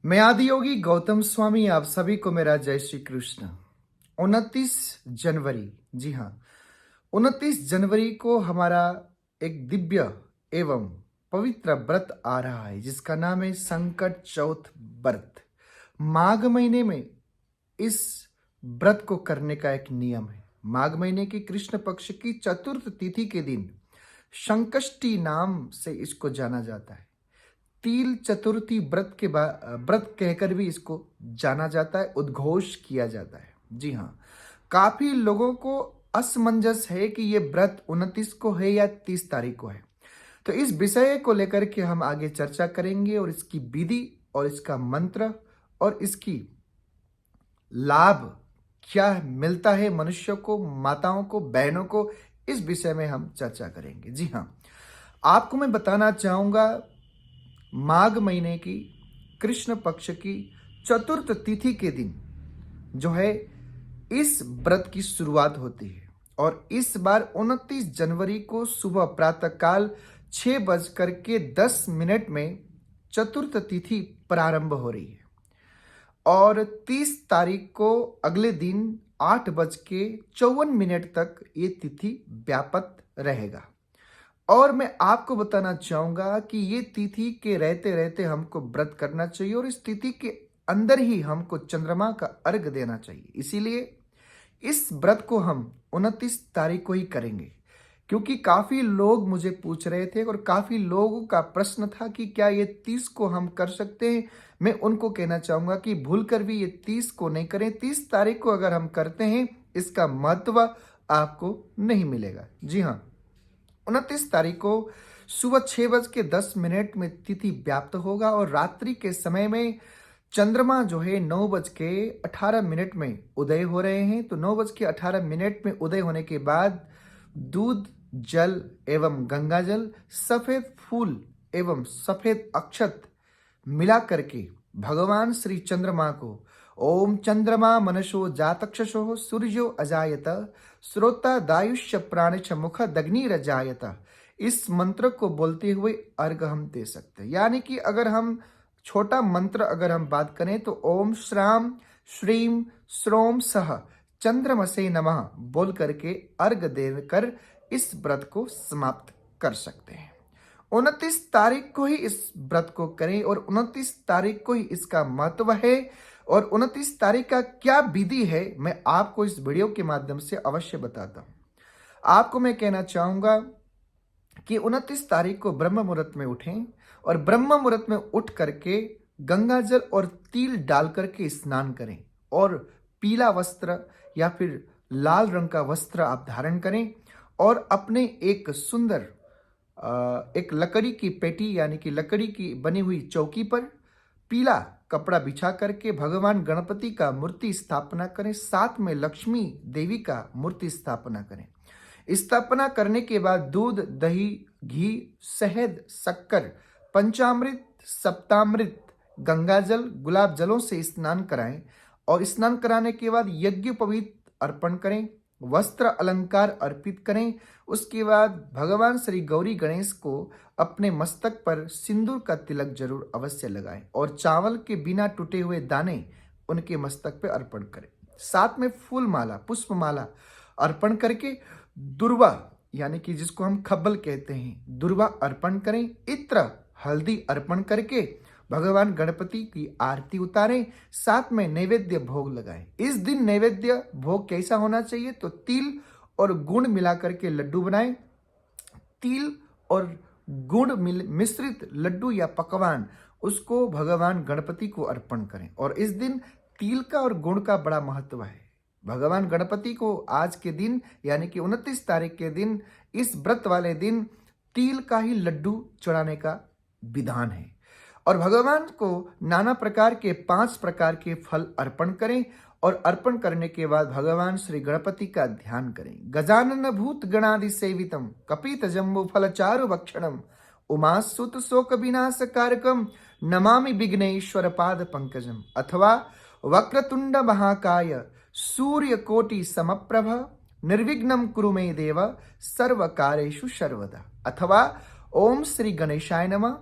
मैं आदियोगी गौतम स्वामी, आप सभी को मेरा जय श्री कृष्ण। 29 जनवरी, जी हाँ, 29 जनवरी को हमारा एक दिव्य एवं पवित्र व्रत आ रहा है जिसका नाम है संकट चौथ व्रत। माघ महीने में इस व्रत को करने का एक नियम है। माघ महीने की कृष्ण पक्ष की चतुर्थ तिथि के दिन संकष्टी नाम से इसको जाना जाता है। तिल चतुर्थी व्रत कहकर भी इसको जाना जाता है, उद्घोष किया जाता है। जी हाँ, काफी लोगों को असमंजस है कि ये व्रत 29 को है या 30 तारीख को है। तो इस विषय को लेकर के हम आगे चर्चा करेंगे और इसकी विधि और इसका मंत्र और इसकी लाभ क्या मिलता है मनुष्य को, माताओं को, बहनों को, इस विषय में हम चर्चा करेंगे। जी हाँ, आपको मैं बताना चाहूंगा, माघ महीने की कृष्ण पक्ष की चतुर्थ तिथि के दिन जो है इस व्रत की शुरुआत होती है और इस बार 29 जनवरी को सुबह प्रातःकाल 6:10 में चतुर्थ तिथि प्रारंभ हो रही है और 30 तारीख को अगले दिन 8:54 तक ये तिथि व्यापक रहेगा। और मैं आपको बताना चाहूंगा कि ये तिथि के रहते रहते हमको व्रत करना चाहिए और इस तिथि के अंदर ही हमको चंद्रमा का अर्घ देना चाहिए। इसीलिए इस व्रत को हम 29 तारीख को ही करेंगे, क्योंकि काफी लोग मुझे पूछ रहे थे और काफी लोगों का प्रश्न था कि क्या ये 30 को हम कर सकते हैं। मैं उनको कहना चाहूंगा कि भूल कर भी ये 30 को नहीं करें। 30 तारीख को अगर हम करते हैं इसका महत्व आपको नहीं मिलेगा। जी हाँ, 29 तारीख को सुबह 6:10 में तिथि व्याप्त होगा और रात्रि के समय में चंद्रमा जो है 9:18 में उदय हो रहे हैं। तो 9:18 में उदय होने के बाद दूध, जल एवं गंगा जल, सफेद फूल एवं सफेद अक्षत मिला करके भगवान श्री चंद्रमा को ओम चंद्रमा मनसो जातक्षसो सूर्यो अजायत श्रोता दायुष्य प्राणिच मुख दग्निरजायत, इस मंत्र को बोलते हुए अर्घ हम दे सकते हैं। यानी कि अगर हम छोटा मंत्र अगर हम बात करें तो ओम श्राम श्रीम श्रोम सह चंद्रमसे नमः बोल करके अर्घ देकर इस व्रत को समाप्त कर सकते हैं। 29 तारीख को ही इस व्रत को करें और 29 तारीख को ही इसका महत्व है और 29 तारीख का क्या विधि है मैं आपको इस वीडियो के माध्यम से अवश्य बताता हूं। आपको मैं कहना चाहूंगा कि 29 तारीख को ब्रह्म मुहूर्त में उठें और ब्रह्म मुहूर्त में उठ करके गंगा जल और तिल डाल करके स्नान करें और पीला वस्त्र या फिर लाल रंग का वस्त्र आप धारण करें और अपने एक सुंदर एक लकड़ी की पेटी यानी कि लकड़ी की बनी हुई चौकी पर पीला कपड़ा बिछा करके भगवान गणपति का मूर्ति स्थापना करें, साथ में लक्ष्मी देवी का मूर्ति स्थापना करें। स्थापना करने के बाद दूध, दही, घी, शहद, शक्कर, पंचामृत, सप्तामृत, गंगा जल, गुलाब जलों से स्नान कराएं और स्नान कराने के बाद यज्ञोपवीत अर्पण करें, वस्त्र अलंकार अर्पित करें। उसके बाद भगवान श्री गौरी गणेश को अपने मस्तक पर सिंदूर का तिलक जरूर अवश्य लगाएं और चावल के बिना टूटे हुए दाने उनके मस्तक पर अर्पण करें। साथ में फूल माला, पुष्प माला अर्पण करके दुर्वा यानी कि जिसको हम खब्बल कहते हैं, दुर्वा अर्पण करें। इत्र, हल्दी अर्पण करके भगवान गणपति की आरती उतारें, साथ में नैवेद्य भोग लगाएं। इस दिन नैवेद्य भोग कैसा होना चाहिए तो तिल और गुड़ मिलाकर के लड्डू बनाएं। तिल और गुड़ मिश्रित लड्डू या पकवान उसको भगवान गणपति को अर्पण करें और इस दिन तिल का और गुड़ का बड़ा महत्व है। भगवान गणपति को आज के दिन यानी कि 29 तारीख के दिन, इस व्रत वाले दिन तिल का ही लड्डू चढ़ाने का विधान है और भगवान को नाना प्रकार के 5 प्रकार के फल अर्पण करें और अर्पण करने के बाद भगवान श्री गणपति का ध्यान करें। गजानन भूत गणादि सेवितम कपित जम्बू फल चारु भक्षणम उमासुत शोक विनाश कारकम नमामि विघ्नेश्वर पाद पंकजम, अथवा वक्रतुंड महाकाय सूर्य कोटि समप्रभ निर्विघ्नं कुरु मे देव सर्व कार्येषु सर्वदा, अथवा ओम श्री गणेशाय नमः,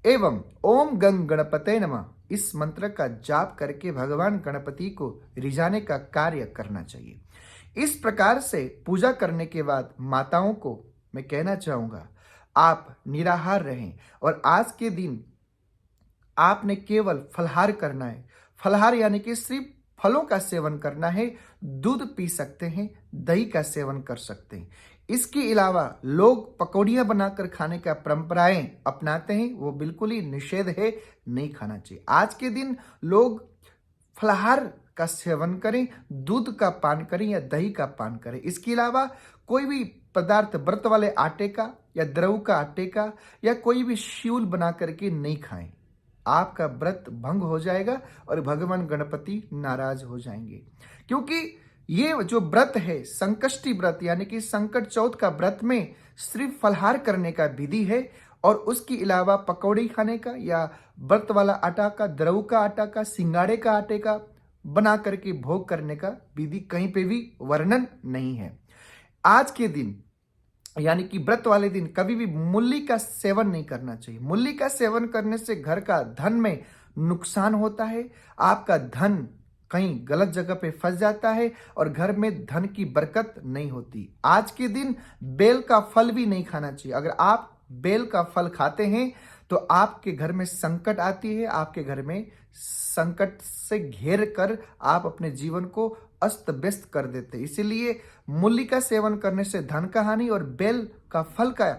एवं ओम गंग गणपते नमः इस मंत्र का जाप करके भगवान गणपति को रिझाने का कार्य करना चाहिए। इस प्रकार से पूजा करने के बाद माताओं को मैं कहना चाहूंगा, आप निराहार रहें और आज के दिन आपने केवल फलाहार करना है। फलाहार यानी कि सिर्फ फलों का सेवन करना है, दूध पी सकते हैं, दही का सेवन कर सकते हैं। इसके अलावा लोग पकौड़ियां बनाकर खाने का परंपराएं अपनाते हैं, वो बिल्कुल ही निषेध है, नहीं खाना चाहिए। आज के दिन लोग फलाहार का सेवन करें, दूध का पान करें या दही का पान करें। इसके अलावा कोई भी पदार्थ व्रत वाले आटे का या द्रव का आटे का या कोई भी शिवल बना करके नहीं खाएं। आपका व्रत भंग हो जाएगा और भगवान गणपति नाराज हो जाएंगे, क्योंकि ये जो व्रत है संकष्टी व्रत यानी कि संकट चौथ का व्रत में सिर्फ फलाहार करने का विधि है और उसके अलावा पकौड़ी खाने का या व्रत वाला आटा का, द्रव का आटा का, सिंगाड़े का आटे का बना करके भोग करने का विधि कहीं पे भी वर्णन नहीं है। आज के दिन यानी कि व्रत वाले दिन कभी भी मूली का सेवन नहीं करना चाहिए। मूली का सेवन करने से घर का धन में नुकसान होता है, आपका धन कहीं गलत जगह पे फंस जाता है और घर में धन की बरकत नहीं होती। आज के दिन बेल का फल भी नहीं खाना चाहिए। अगर आप बेल का फल खाते हैं तो आपके घर में संकट आती है, आपके घर में संकट से घेर कर आप अपने जीवन को अस्त व्यस्त कर देते। इसीलिए मूली का सेवन करने से धन का हानि और बेल का फल का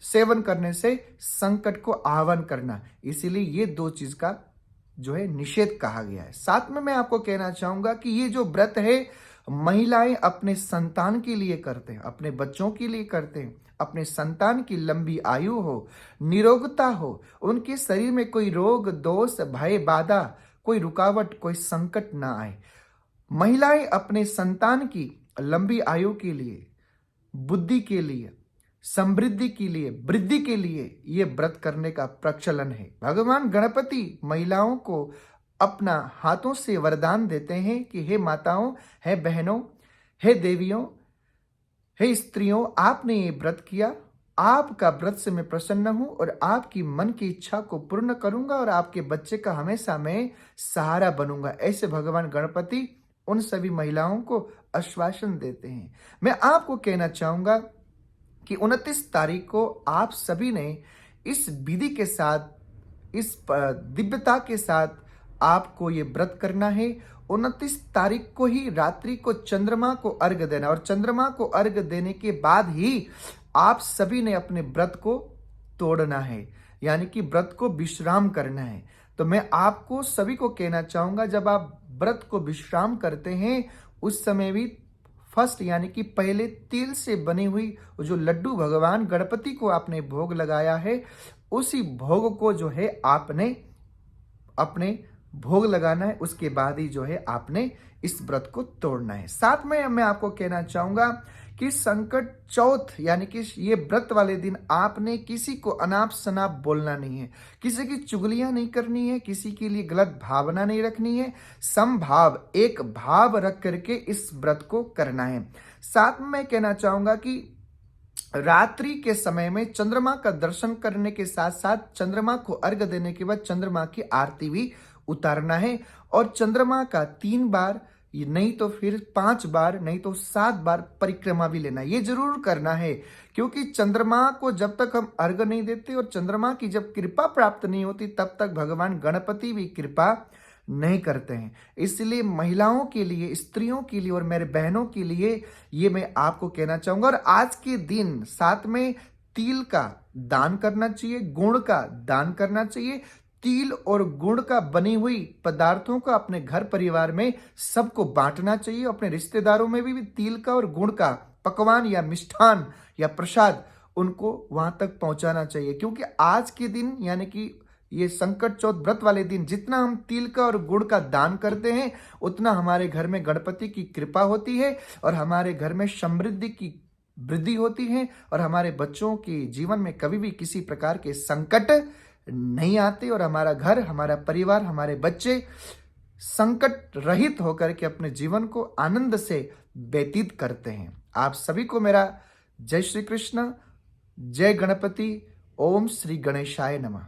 सेवन करने से संकट को आह्वान करना, इसीलिए ये दो चीज का जो है निषेध कहा गया है। साथ में मैं आपको कहना चाहूंगा कि ये जो व्रत है महिलाएं अपने संतान के लिए करते हैं, अपने बच्चों के लिए करते हैं, अपने संतान की लंबी आयु हो, निरोगता हो, उनके शरीर में कोई रोग दोष भय बाधा, कोई रुकावट, कोई संकट ना आए। महिलाएं अपने संतान की लंबी आयु के लिए, बुद्धि के लिए, समृद्धि के लिए, वृद्धि के लिए ये व्रत करने का प्रचलन है। भगवान गणपति महिलाओं को अपना हाथों से वरदान देते हैं कि हे माताओं, हे बहनों, हे देवियों, हे स्त्रियों, आपने ये व्रत किया, आपका व्रत से मैं प्रसन्न हूं और आपकी मन की इच्छा को पूर्ण करूंगा और आपके बच्चे का हमेशा मैं सहारा बनूंगा। ऐसे भगवान गणपति उन सभी महिलाओं को आश्वासन देते हैं। मैं आपको कहना चाहूंगा कि 29 तारीख को आप सभी ने इस विधि के साथ, इस दिव्यता के साथ आपको ये व्रत करना है। 29 तारीख को ही रात्रि को चंद्रमा को अर्घ्य देना और चंद्रमा को अर्घ्य देने के बाद ही आप सभी ने अपने व्रत को तोड़ना है, यानी कि व्रत को विश्राम करना है। तो मैं आपको सभी को कहना चाहूंगा, जब आप व्रत को विश्राम करते हैं उस समय भी फर्स्ट यानी कि पहले तिल से बनी हुई जो लड्डू भगवान गणपति को आपने भोग लगाया है, उसी भोग को जो है आपने अपने भोग लगाना है। उसके बाद ही जो है आपने इस व्रत को तोड़ना है। साथ में मैं आपको कहना चाहूंगा कि संकट चौथ यानी कि ये व्रत वाले दिन आपने किसी को अनाप शनाप बोलना नहीं है, किसी की चुगलियां नहीं करनी है, किसी के लिए गलत भावना नहीं रखनी है। समभाव, एक भाव रख करके इस व्रत को करना है। साथ में मैं कहना चाहूंगा कि रात्रि के समय में चंद्रमा का दर्शन करने के साथ साथ चंद्रमा को अर्घ्य देने के बाद चंद्रमा की आरती भी उतारना है और चंद्रमा का 3 बार, नहीं तो फिर 5 बार, नहीं तो 7 बार परिक्रमा भी लेना। ये जरूर करना है, क्योंकि चंद्रमा को जब तक हम अर्घ्य नहीं देते और चंद्रमा की जब कृपा प्राप्त नहीं होती तब तक भगवान गणपति भी कृपा नहीं करते हैं। इसलिए महिलाओं के लिए, स्त्रियों के लिए और मेरे बहनों के लिए ये मैं आपको कहना चाहूंगा। और आज के दिन साथ में तिल का दान करना चाहिए, गुड़ का दान करना चाहिए। तिल और गुड़ का बनी हुई पदार्थों को अपने घर परिवार में सबको बांटना चाहिए। अपने रिश्तेदारों में भी तिल का और गुड़ का पकवान या मिष्ठान या प्रसाद उनको वहां तक पहुंचाना चाहिए, क्योंकि आज के दिन यानी कि ये संकट चौथ व्रत वाले दिन जितना हम तिल का और गुड़ का दान करते हैं उतना हमारे घर में गणपति की कृपा होती है और हमारे घर में समृद्धि की वृद्धि होती है और हमारे बच्चों के जीवन में कभी भी किसी प्रकार के संकट नहीं आते और हमारा घर, हमारा परिवार, हमारे बच्चे संकट रहित होकर के अपने जीवन को आनंद से व्यतीत करते हैं। आप सभी को मेरा जय श्री कृष्ण, जय गणपति, ओम श्री गणेशाय नमः।